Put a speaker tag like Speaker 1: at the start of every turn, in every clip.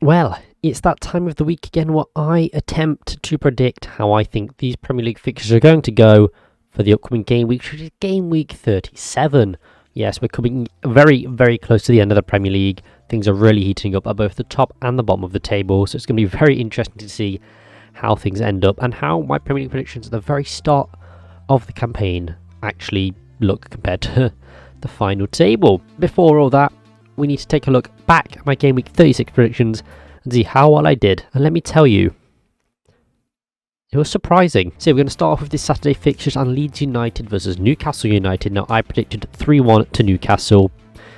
Speaker 1: Well, it's that time of the week again where I attempt to predict how I think these Premier League fixtures are going to go for the upcoming game week, which is game week 37. Yes, we're coming very, very close to the end of the Premier League. Things are really heating up at both the top and the bottom of the table, so it's going to be very interesting to see how things end up and how my Premier League predictions at the very start of the campaign actually look compared to the final table. Before all that, we need to take a look back at my game week 36 predictions and see how well I did. And let me tell you, it was surprising. So we're going to start off with this Saturday fixtures on Leeds United versus Newcastle United. Now I predicted 3-1 to Newcastle.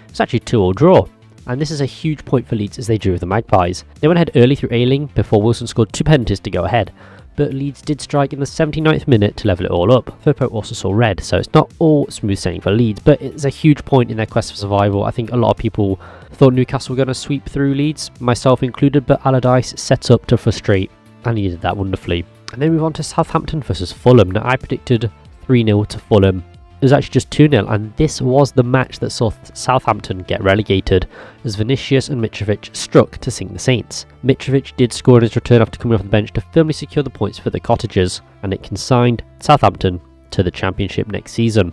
Speaker 1: It's actually a 2-2 draw. And this is a huge point for Leeds as they drew with the Magpies. They went ahead early through Ayling before Wilson scored 2 penalties to go ahead. But Leeds did strike in the 79th minute to level it all up. Firpo also saw red, so it's not all smooth sailing for Leeds, but it's a huge point in their quest for survival. I think a lot of people thought Newcastle were going to sweep through Leeds, myself included, but Allardyce set up to frustrate, and he did that wonderfully. And then we move on to Southampton versus Fulham. Now I predicted 3-0 to Fulham. It was actually just 2-0, and this was the match that saw Southampton get relegated as Vinicius and Mitrovic struck to sink the Saints. Mitrovic did score on his return after coming off the bench to firmly secure the points for the Cottagers, and it consigned Southampton to the Championship next season.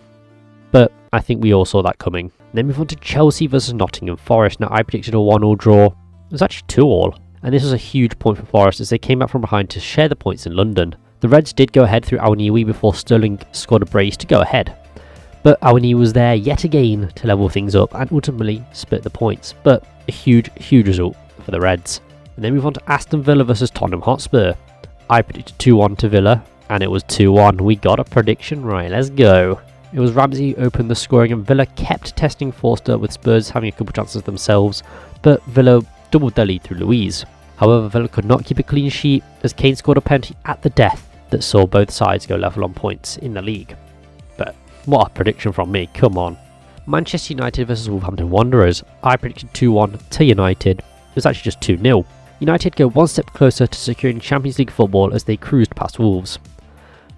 Speaker 1: But I think we all saw that coming. Then move on to Chelsea versus Nottingham Forest. Now I predicted a 1-1 draw. It was actually 2-2, and this was a huge point for Forest as they came back from behind to share the points in London. The Reds did go ahead through Awoniyi before Sterling scored a brace to go ahead. But Awoniyi was there yet again to level things up and ultimately split the points. But a huge result for the Reds. And then move on to Aston Villa versus Tottenham Hotspur. I predicted 2-1 to Villa, and it was 2-1. We got a prediction right, let's go. It was Ramsey who opened the scoring, and Villa kept testing Forster with Spurs having a couple chances themselves, but Villa doubled their lead through Louise. However, Villa could not keep a clean sheet as Kane scored a penalty at the death that saw both sides go level on points in the league. But what a prediction from me, come on. Manchester United versus Wolverhampton Wanderers. I predicted 2-1 to United. It was actually just 2-0. United go one step closer to securing Champions League football as they cruised past Wolves.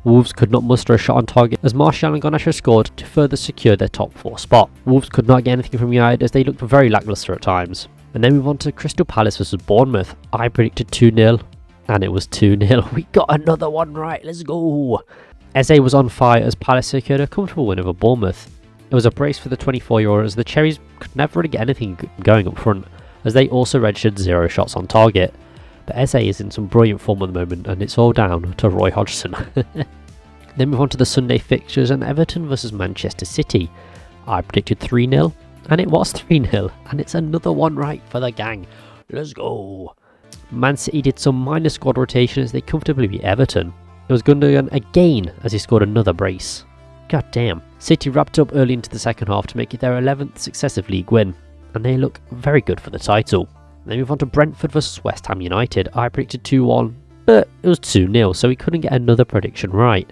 Speaker 1: Wolves could not muster a shot on target as Martial and Garnacho scored to further secure their top 4 spot. Wolves could not get anything from United as they looked very lacklustre at times. And then we move on to Crystal Palace versus Bournemouth. I predicted 2-0 and it was 2-0. We got another one right, let's go. Eze was on fire as Palace secured a comfortable win over Bournemouth. It was a brace for the 24-year-old as the Cherries could never really get anything going up front as they also registered 0 shots on target. But Eze is in some brilliant form at the moment and it's all down to Roy Hodgson. Then move on to the Sunday fixtures and Everton versus Manchester City. I predicted 3-0 and it was 3-0 and it's another one right for the gang. Let's go. Man City did some minor squad rotation as they comfortably beat Everton. It was Gundogan again as he scored another brace. God damn. City wrapped up early into the second half to make it their 11th successive league win, and they look very good for the title. Then move on to Brentford versus West Ham United. I predicted 2-1, but it was 2-0, so we couldn't get another prediction right.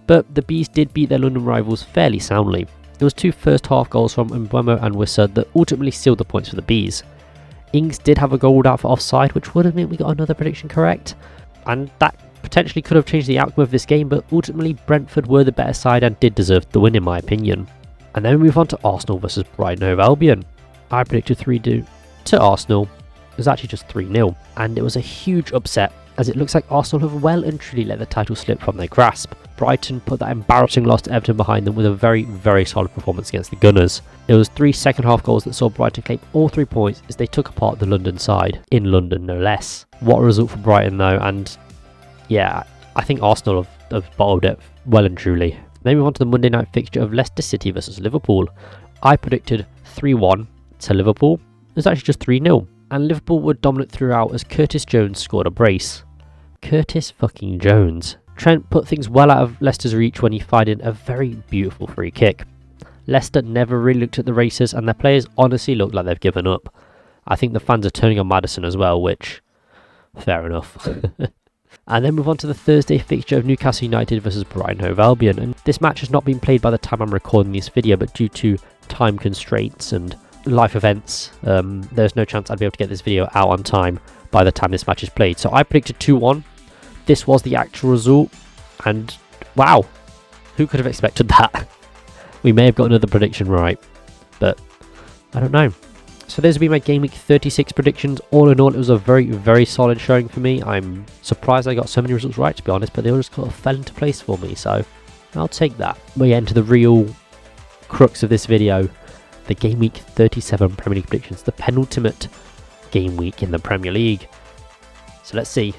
Speaker 1: But the Bees did beat their London rivals fairly soundly. It was 2 first half goals from Mbeumo and Wissa that ultimately sealed the points for the Bees. Ings did have a goal ruled out for offside, which would have meant we got another prediction correct, and that potentially could have changed the outcome of this game, but ultimately Brentford were the better side and did deserve the win in my opinion. And then we move on to Arsenal versus Brighton & Hove Albion. I predicted 3-2 to Arsenal. It was actually just 3-0, and it was a huge upset as it looks like Arsenal have well and truly let the title slip from their grasp. Brighton put that embarrassing loss to Everton behind them with a very solid performance against the Gunners. It was 3 second half goals that saw Brighton claim all 3 points as they took apart the London side, in London no less. What a result for Brighton though, and yeah, I think Arsenal have bottled it well and truly. Then we move on to the Monday night fixture of Leicester City versus Liverpool. I predicted 3-1 to Liverpool. It was actually just 3-0. And Liverpool were dominant throughout as Curtis Jones scored a brace. Curtis fucking Jones. Trent put things well out of Leicester's reach when he fired in a very beautiful free kick. Leicester never really looked at the races and their players honestly look like they've given up. I think the fans are turning on Maddison as well, which, fair enough. And then move on to the Thursday fixture of Newcastle United versus Brighton & Hove Albion. And this match has not been played by the time I'm recording this video, but due to time constraints and life events, there's no chance I'd be able to get this video out on time by the time this match is played. So I predicted 2-1. This was the actual result, and wow, who could have expected that? We may have got another prediction right, but I don't know. So those will be my game week 36 predictions. All in all, it was a very solid showing for me. I'm surprised I got so many results right, to be honest, but they all just kind of fell into place for me, so I'll take that. We get into the real crux of this video, the game week 37 Premier League predictions, the penultimate game week in the Premier League. So let's see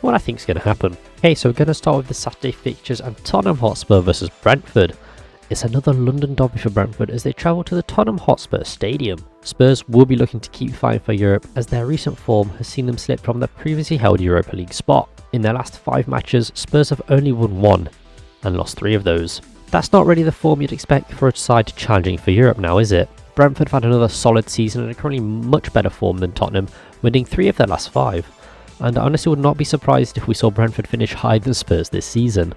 Speaker 1: what I think is going to happen. Okay, so we're going to start with the Saturday fixtures and Tottenham Hotspur versus Brentford. It's another London derby for Brentford as they travel to the Tottenham Hotspur Stadium. Spurs will be looking to keep fighting for Europe as their recent form has seen them slip from their previously held Europa League spot. In their last 5 matches, Spurs have only won 1 and lost 3 of those. That's not really the form you'd expect for a side challenging for Europe now, is it? Brentford have had another solid season and are currently much better form than Tottenham, winning 3 of their last 5. And I honestly would not be surprised if we saw Brentford finish higher than Spurs this season.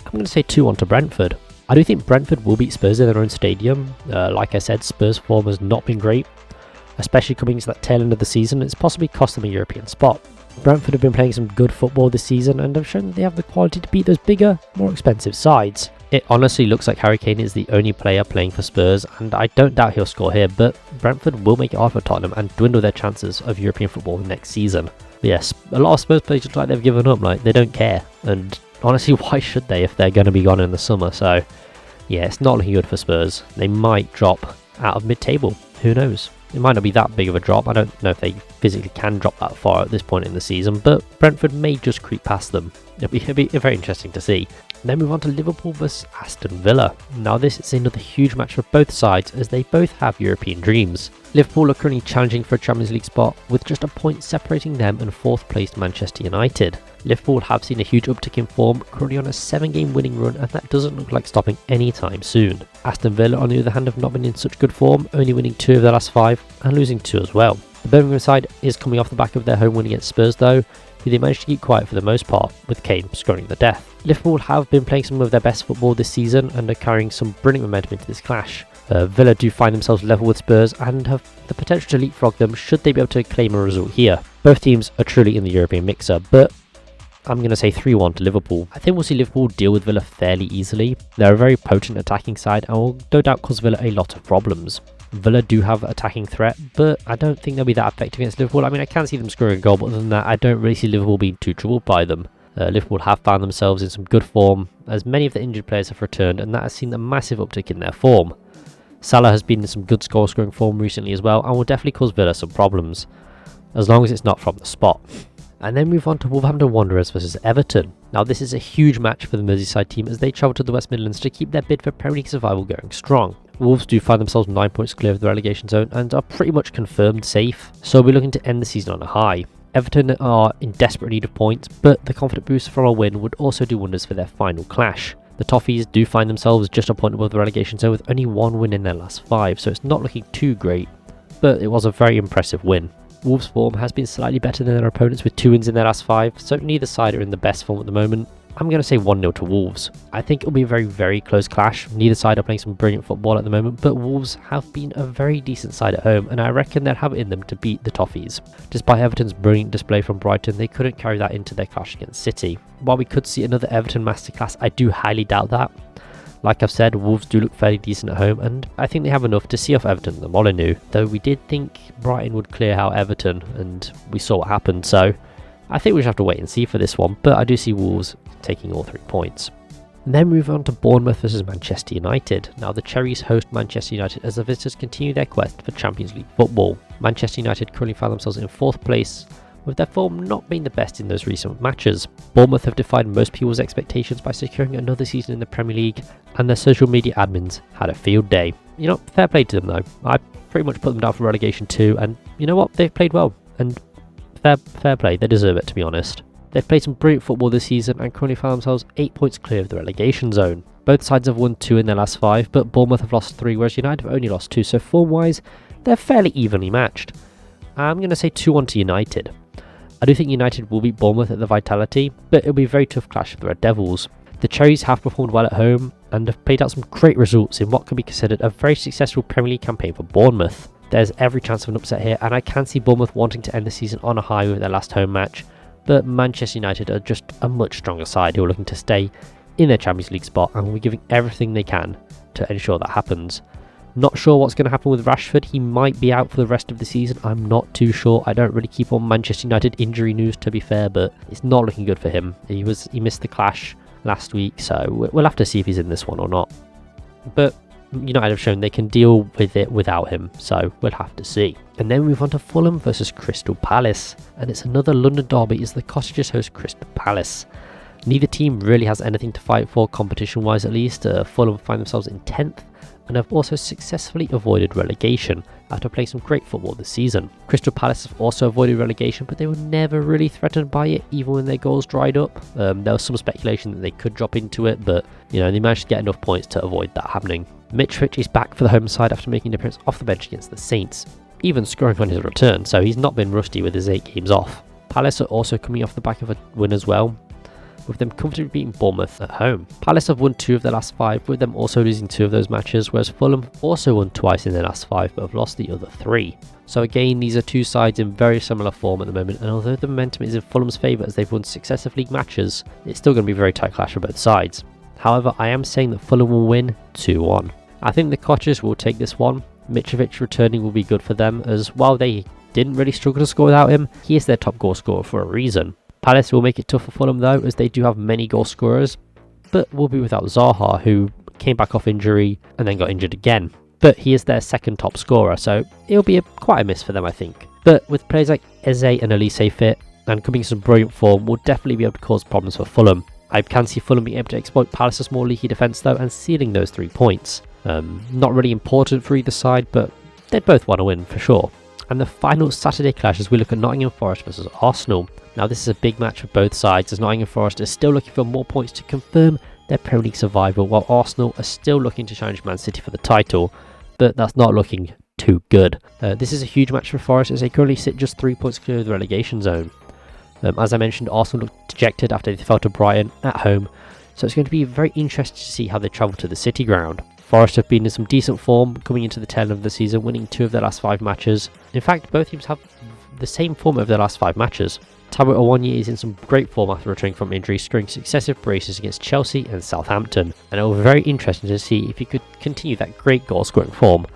Speaker 1: I'm going to say 2-1 to Brentford. I do think Brentford will beat Spurs in their own stadium. Like I said, Spurs' form has not been great, especially coming into that tail end of the season. It's possibly cost them a European spot. Brentford have been playing some good football this season and have shown that they have the quality to beat those bigger, more expensive sides. It honestly looks like Harry Kane is the only player playing for Spurs, and I don't doubt he'll score here, but Brentford will make it hard for Tottenham and dwindle their chances of European football next season. Yes, a lot of Spurs players look like they've given up, like they don't care, and honestly, why should they if they're going to be gone in the summer? So yeah, it's not looking good for Spurs. They might drop out of mid-table. Who knows? It might not be that big of a drop. I don't know if they physically can drop that far at this point in the season, but Brentford may just creep past them. It'll be very interesting to see. Then move on to Liverpool vs Aston Villa. Now this is another huge match for both sides as they both have European dreams. Liverpool are currently challenging for a Champions League spot with just a point separating them and 4th placed Manchester United. Liverpool have seen a huge uptick in form, currently on a 7-game winning run, and that doesn't look like stopping anytime soon. Aston Villa on the other hand have not been in such good form, only winning 2 of their last 5 and losing 2 as well. The Birmingham side is coming off the back of their home win against Spurs though, who they managed to keep quiet for the most part, with Kane scoring the death. Liverpool have been playing some of their best football this season and are carrying some brilliant momentum into this clash. Villa do find themselves level with Spurs and have the potential to leapfrog them should they be able to claim a result here. Both teams are truly in the European mixer, but I'm going to say 3-1 to Liverpool. I think we'll see Liverpool deal with Villa fairly easily. They're a very potent attacking side and will no doubt cause Villa a lot of problems. Villa do have attacking threat, but I don't think they'll be that effective against Liverpool. I mean, I can see them scoring a goal, but other than that, I don't really see Liverpool being too troubled by them. Liverpool have found themselves in some good form, as many of the injured players have returned, and that has seen a massive uptick in their form. Salah has been in some good scoring form recently as well, and will definitely cause Villa some problems, as long as it's not from the spot. And then move on to Wolverhampton Wanderers versus Everton. Now this is a huge match for the Merseyside team as they travel to the West Midlands to keep their bid for Premier League survival going strong. Wolves do find themselves 9 points clear of the relegation zone and are pretty much confirmed safe, so we're looking to end the season on a high. Everton are in desperate need of points, but the confident boost from a win would also do wonders for their final clash. The Toffees do find themselves just a point above the relegation zone with only 1 win in their last 5, so it's not looking too great, but it was a very impressive win. Wolves' form has been slightly better than their opponents with 2 wins in their last 5, so neither side are in the best form at the moment. I'm going to say 1-0 to Wolves. I think it'll be a very close clash. Neither side are playing some brilliant football at the moment, but Wolves have been a very decent side at home, and I reckon they'll have it in them to beat the Toffees. Despite Everton's brilliant display from Brighton, they couldn't carry that into their clash against City. While we could see another Everton masterclass, I do highly doubt that. Like I've said, Wolves do look fairly decent at home, and I think they have enough to see off Everton at the Molineux, though we did think Brighton would clear out Everton, and we saw what happened, so I think we just have to wait and see for this one, but I do see Wolves taking all 3 points. And then move on to Bournemouth versus Manchester United. Now the Cherries host Manchester United as the visitors continue their quest for Champions League football. Manchester United currently find themselves in 4th place, with their form not being the best in those recent matches. Bournemouth have defied most people's expectations by securing another season in the Premier League, and their social media admins had a field day. You know, fair play to them though. I pretty much put them down for relegation too, and you know what? They've played well, and fair play. They deserve it, to be honest. They've played some brilliant football this season and currently found themselves 8 points clear of the relegation zone. Both sides have won 2 in their last 5, but Bournemouth have lost 3, whereas United have only lost 2, so form-wise, they're fairly evenly matched. I'm going to say 2-1 to United. I do think United will beat Bournemouth at the Vitality, but it'll be a very tough clash for the Red Devils. The Cherries have performed well at home and have played out some great results in what can be considered a very successful Premier League campaign for Bournemouth. There's every chance of an upset here, and I can see Bournemouth wanting to end the season on a high with their last home match, but Manchester United are just a much stronger side who are looking to stay in their Champions League spot and will be giving everything they can to ensure that happens. Not sure what's going to happen with Rashford. He might be out for the rest of the season. I'm not too sure. I don't really keep on Manchester United injury news, to be fair, but it's not looking good for him. He missed the clash last week, so we'll have to see if he's in this one or not. But United have shown they can deal with it without him, so we'll have to see. And then we move on to Fulham versus Crystal Palace, and it's another London derby as the Cottagers host Crystal Palace. Neither team really has anything to fight for competition-wise, at least. Fulham find themselves in 10th and have also successfully avoided relegation after playing some great football this season. Crystal Palace have also avoided relegation, but they were never really threatened by it, even when their goals dried up. There was some speculation that they could drop into it, but they managed to get enough points to avoid that happening. Mitrovic is back for the home side after making an appearance off the bench against the Saints, even scoring on his return, so he's not been rusty with his 8 games off. Palace are also coming off the back of a win as well, with them comfortably beating Bournemouth at home. Palace have won 2 of their last 5, with them also losing 2 of those matches, whereas Fulham also won twice in their last 5 but have lost the other 3. So again, these are 2 sides in very similar form at the moment, and although the momentum is in Fulham's favour as they've won successive league matches, it's still going to be a very tight clash for both sides. However, I am saying that Fulham will win 2-1. I think the Cottagers will take this one. Mitrovic returning will be good for them, as while they didn't really struggle to score without him, he is their top goal scorer for a reason. Palace will make it tough for Fulham though, as they do have many goal scorers, but will be without Zaha, who came back off injury and then got injured again. But he is their second top scorer, so it'll be quite a miss for them, I think. But with players like Eze and Elise fit, and coming in some brilliant form, will definitely be able to cause problems for Fulham. I can see Fulham being able to exploit Palace's more leaky defence though, and sealing those 3 points. Not really important for either side, but they both want to win for sure. And the final Saturday clash as we look at Nottingham Forest versus Arsenal. Now this is a big match for both sides, as Nottingham Forest is still looking for more points to confirm their Premier League survival, while Arsenal are still looking to challenge Man City for the title, but that's not looking too good. This is a huge match for Forest as they currently sit just 3 points clear of the relegation zone. As I mentioned, Arsenal looked dejected after they fell to Brighton at home, so it's going to be very interesting to see how they travel to the City ground. Forest have been in some decent form coming into the tail end of the season, winning 2 of their last 5 matches. In fact, both teams have the same form over their last 5 matches. Taiwo Awoniyi is in some great form after returning from injury, scoring successive braces against Chelsea and Southampton, and it will be very interesting to see if he could continue that great goal scoring form.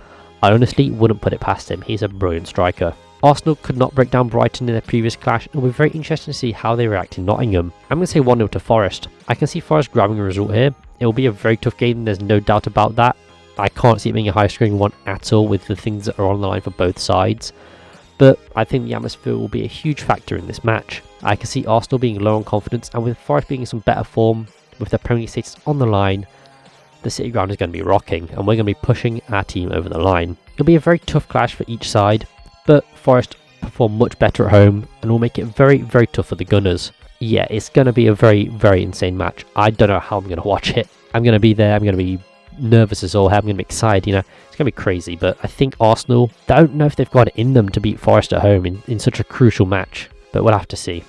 Speaker 1: I honestly wouldn't put it past him, he's a brilliant striker. Arsenal could not break down Brighton in their previous clash, and it will be very interesting to see how they react in Nottingham. I'm going to say 1-0 to Forest. I can see Forest grabbing a result here. It will be a very tough game, there's no doubt about that. I can't see it being a high scoring one at all with the things that are on the line for both sides. But I think the atmosphere will be a huge factor in this match. I can see Arsenal being low on confidence, and with Forest being in some better form with their Premier League status on the line, the City ground is going to be rocking and we're going to be pushing our team over the line. It'll be a very tough clash for each side, but Forest perform much better at home and will make it very, very tough for the Gunners. Yeah, it's going to be a very, very insane match. I don't know how I'm going to watch it. I'm going to be there, I'm going to be nervous as all hell, I'm going to be excited, it's going to be crazy, but I think Arsenal, I don't know if they've got it in them to beat Forest at home in such a crucial match, but we'll have to see.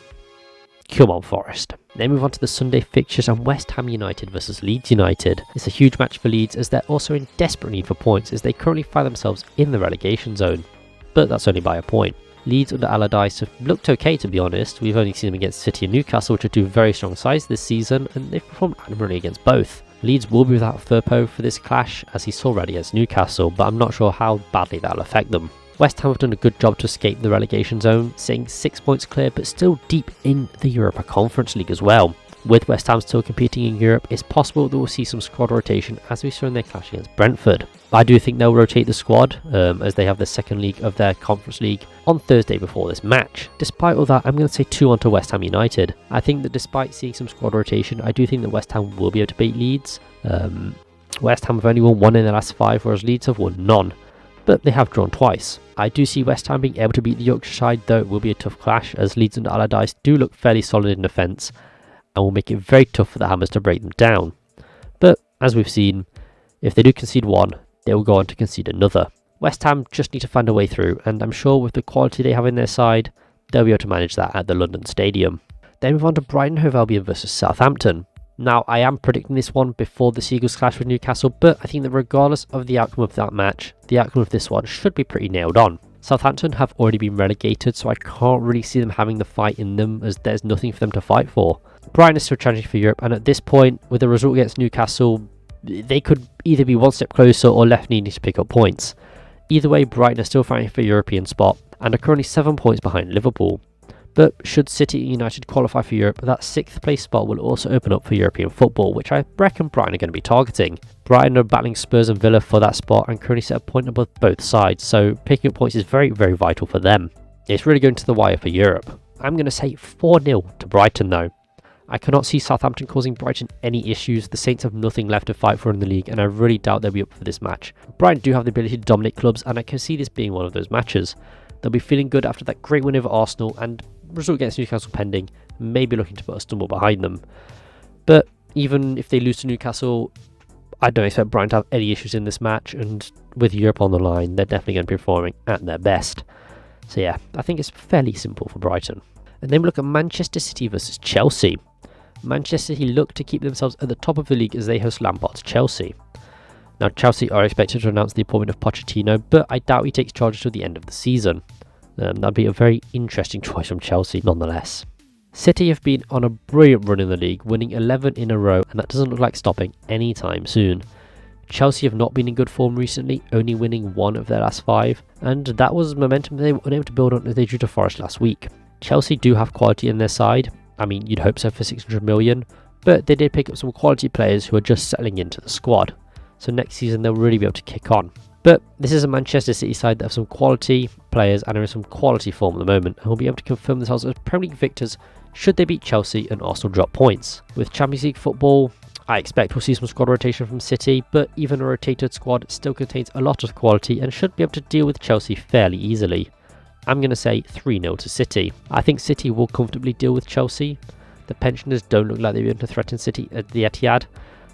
Speaker 1: Come on, Forest. Then move on to the Sunday fixtures and West Ham United versus Leeds United. It's a huge match for Leeds as they're also in desperate need for points as they currently find themselves in the relegation zone, but that's only by a point. Leeds under Allardyce have looked okay, to be honest. We've only seen them against City and Newcastle, which are 2 very strong sides this season, and they've performed admirably against both. Leeds will be without Firpo for this clash, as he saw already against Newcastle, but I'm not sure how badly that'll affect them. West Ham have done a good job to escape the relegation zone, sitting 6 points clear, but still deep in the Europa Conference League as well. With West Ham still competing in Europe, it's possible that we'll see some squad rotation as we saw in their clash against Brentford. I do think they'll rotate the squad, as they have the second leg of their Conference League on Thursday before this match. Despite all that, I'm going to say 2-1 to West Ham United. I think that despite seeing some squad rotation, I do think that West Ham will be able to beat Leeds. West Ham have only won 1 in their last 5, whereas Leeds have won none, but they have drawn twice. I do see West Ham being able to beat the Yorkshire side, though it will be a tough clash, as Leeds under Allardyce do look fairly solid in defence, and will make it very tough for the Hammers to break them down. But, as we've seen, if they do concede 1, they will go on to concede another. West Ham just need to find a way through, and I'm sure with the quality they have in their side, they'll be able to manage that at the London Stadium. Then move on to Brighton Hove Albion versus Southampton. Now, I am predicting this one before the Seagulls clash with Newcastle, but I think that regardless of the outcome of that match, the outcome of this one should be pretty nailed on. Southampton have already been relegated, so I can't really see them having the fight in them, as there's nothing for them to fight for. Brighton is still challenging for Europe, and at this point, with the result against Newcastle, they could either be one step closer or left needing to pick up points. Either way, Brighton are still fighting for a European spot and are currently 7 points behind Liverpool. But should City and United qualify for Europe, that 6th place spot will also open up for European football, which I reckon Brighton are going to be targeting. Brighton are battling Spurs and Villa for that spot and currently set a point above both sides, so picking up points is very, very vital for them. It's really going to the wire for Europe. I'm going to say 4-0 to Brighton though. I cannot see Southampton causing Brighton any issues. The Saints have nothing left to fight for in the league, and I really doubt they'll be up for this match. Brighton do have the ability to dominate clubs, and I can see this being one of those matches. They'll be feeling good after that great win over Arsenal, and result against Newcastle pending, maybe looking to put a stumble behind them. But even if they lose to Newcastle, I don't expect Brighton to have any issues in this match, and with Europe on the line, they're definitely going to be performing at their best. So yeah, I think it's fairly simple for Brighton. And then we look at Manchester City versus Chelsea. Manchester City look to keep themselves at the top of the league as they host Lampard's Chelsea. Now, Chelsea are expected to announce the appointment of Pochettino, but I doubt he takes charge until the end of the season. That'd be a very interesting choice from Chelsea nonetheless. City have been on a brilliant run in the league, winning 11 in a row, and that doesn't look like stopping anytime soon. Chelsea have not been in good form recently, only winning 1 of their last 5, and that was momentum they were unable to build on as they drew to Forest last week. Chelsea do have quality in their side. I mean, you'd hope so for 600 million, but they did pick up some quality players who are just settling into the squad. So next season they'll really be able to kick on. But this is a Manchester City side that have some quality players and are in some quality form at the moment, and will be able to confirm themselves as Premier League victors should they beat Chelsea and Arsenal drop points. With Champions League football, I expect we'll see some squad rotation from City, but even a rotated squad still contains a lot of quality and should be able to deal with Chelsea fairly easily. I'm going to say 3-0 to City. I think City will comfortably deal with Chelsea. The pensioners don't look like they'll be able to threaten City at the Etihad.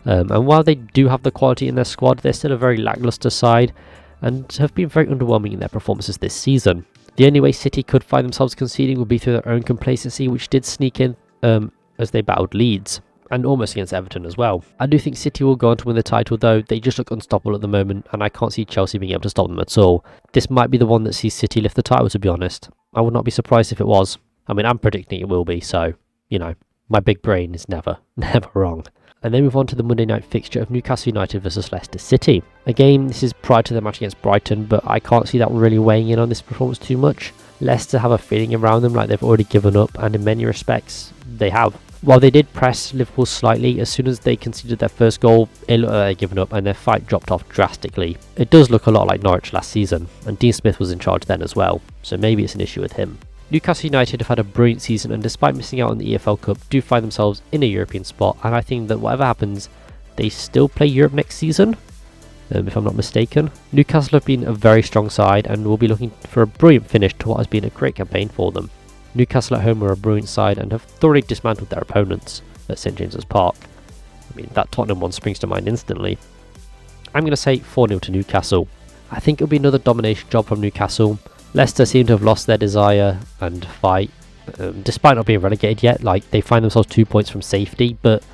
Speaker 1: And while they do have the quality in their squad, they're still a very lacklustre side and have been very underwhelming in their performances this season. The only way City could find themselves conceding would be through their own complacency, which did sneak in as they battled Leeds, and almost against Everton as well. I do think City will go on to win the title though. They just look unstoppable at the moment, and I can't see Chelsea being able to stop them at all. This might be the one that sees City lift the title, to be honest. I would not be surprised if it was. I mean, I'm predicting it will be, so, you know, my big brain is never wrong. And then move on to the Monday night fixture of Newcastle United versus Leicester City. Again, this is prior to the match against Brighton, but I can't see that really weighing in on this performance too much. Leicester have a feeling around them like they've already given up, and in many respects, they have. While they did press Liverpool slightly, as soon as they conceded their first goal, it looked like they'd given up and their fight dropped off drastically. It does look a lot like Norwich last season, and Dean Smith was in charge then as well, so maybe it's an issue with him. Newcastle United have had a brilliant season, and despite missing out on the EFL Cup, do find themselves in a European spot, and I think that whatever happens, they still play Europe next season, if I'm not mistaken. Newcastle have been a very strong side and will be looking for a brilliant finish to what has been a great campaign for them. Newcastle at home are a brilliant side and have thoroughly dismantled their opponents at St James's Park. I mean, that Tottenham one springs to mind instantly. I'm going to say 4-0 to Newcastle. I think it'll be another domination job from Newcastle. Leicester seem to have lost their desire and fight, despite not being relegated yet. Like, they find themselves 2 points from safety, but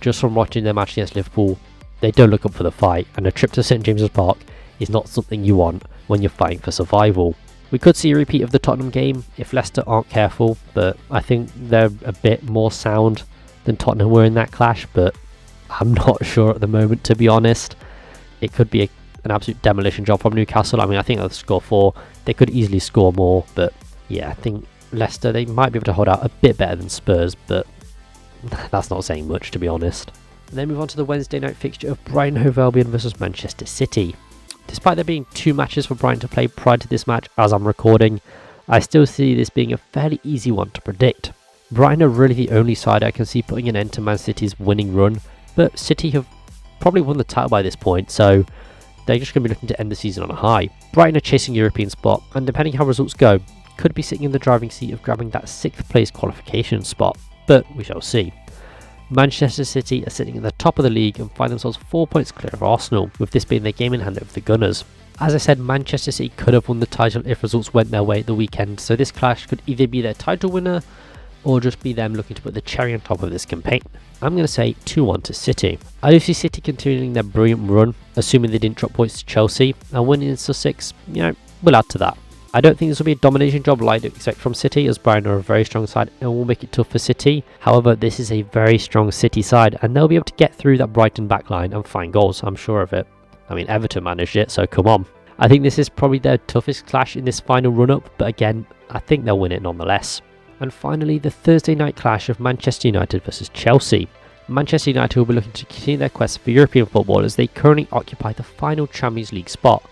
Speaker 1: just from watching their match against Liverpool, they don't look up for the fight, and a trip to St James's Park is not something you want when you're fighting for survival. We could see a repeat of the Tottenham game if Leicester aren't careful, but I think they're a bit more sound than Tottenham were in that clash, but I'm not sure at the moment, to be honest. It could be an absolute demolition job from Newcastle. I mean, I think they'll score 4. They could easily score more, but yeah, I think Leicester, they might be able to hold out a bit better than Spurs, but that's not saying much, to be honest. And then move on to the Wednesday night fixture of Brighton Hove Albion versus Manchester City. Despite there being 2 matches for Brighton to play prior to this match as I'm recording, I still see this being a fairly easy one to predict. Brighton are really the only side I can see putting an end to Man City's winning run, but City have probably won the title by this point, so they're just going to be looking to end the season on a high. Brighton are chasing European spot, and depending how results go, could be sitting in the driving seat of grabbing that 6th place qualification spot, but we shall see. Manchester City are sitting at the top of the league and find themselves 4 points clear of Arsenal, with this being their game in hand over the Gunners. As I said, Manchester City could have won the title if results went their way at the weekend, so this clash could either be their title winner or just be them looking to put the cherry on top of this campaign. I'm going to say 2-1 to City. I do see City continuing their brilliant run, assuming they didn't drop points to Chelsea, and winning in Sussex, we'll add to that. I don't think this will be a domination job like I'd expect from City, as Brighton are a very strong side and will make it tough for City. However, this is a very strong City side and they'll be able to get through that Brighton backline and find goals, I'm sure of it. I mean, Everton managed it, so come on. I think this is probably their toughest clash in this final run-up, but again, I think they'll win it nonetheless. And finally, the Thursday night clash of Manchester United versus Chelsea. Manchester United will be looking to continue their quest for European football as they currently occupy the final Champions League spot,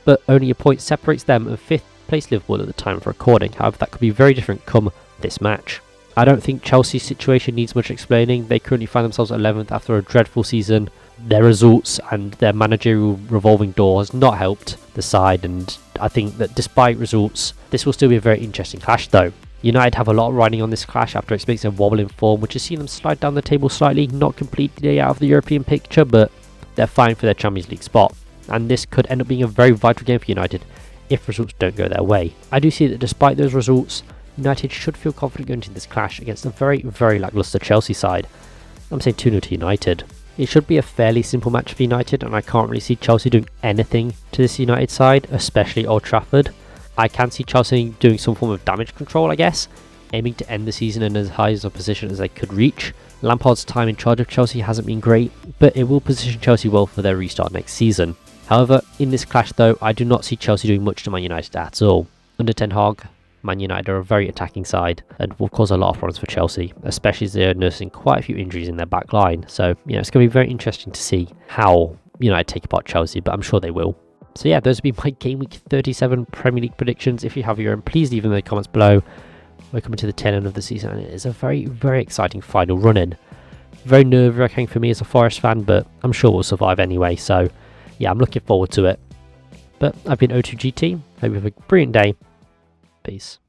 Speaker 1: but only a point separates them and 5th place Liverpool at the time of recording. However, that could be very different come this match. I don't think Chelsea's situation needs much explaining. They currently find themselves 11th after a dreadful season. Their results and their managerial revolving door has not helped the side, and I think that despite results, this will still be a very interesting clash though. United have a lot riding on this clash after experiencing a wobble in form, which has seen them slide down the table slightly, not completely out of the European picture, but they're fine for their Champions League spot. And this could end up being a very vital game for United if results don't go their way. I do see that despite those results, United should feel confident going into this clash against a very, very lacklustre Chelsea side. I'm saying 2-0 to United. It should be a fairly simple match for United, and I can't really see Chelsea doing anything to this United side, especially Old Trafford. I can see Chelsea doing some form of damage control, I guess, aiming to end the season in as high as a position as they could reach. Lampard's time in charge of Chelsea hasn't been great, but it will position Chelsea well for their restart next season. However, in this clash though, I do not see Chelsea doing much to Man United at all. Under Ten Hag, Man United are a very attacking side and will cause a lot of problems for Chelsea, especially as they're nursing quite a few injuries in their back line. So, it's going to be very interesting to see how United take apart Chelsea, but I'm sure they will. So yeah, those will be my Game Week 37 Premier League predictions. If you have your own, please leave them in the comments below. We're coming to the tail end of the season and it is a very, very exciting final run-in. Very nerve-wracking for me as a Forest fan, but I'm sure we'll survive anyway. So yeah, I'm looking forward to it. But I've been O2GT. Hope you have a brilliant day. Peace.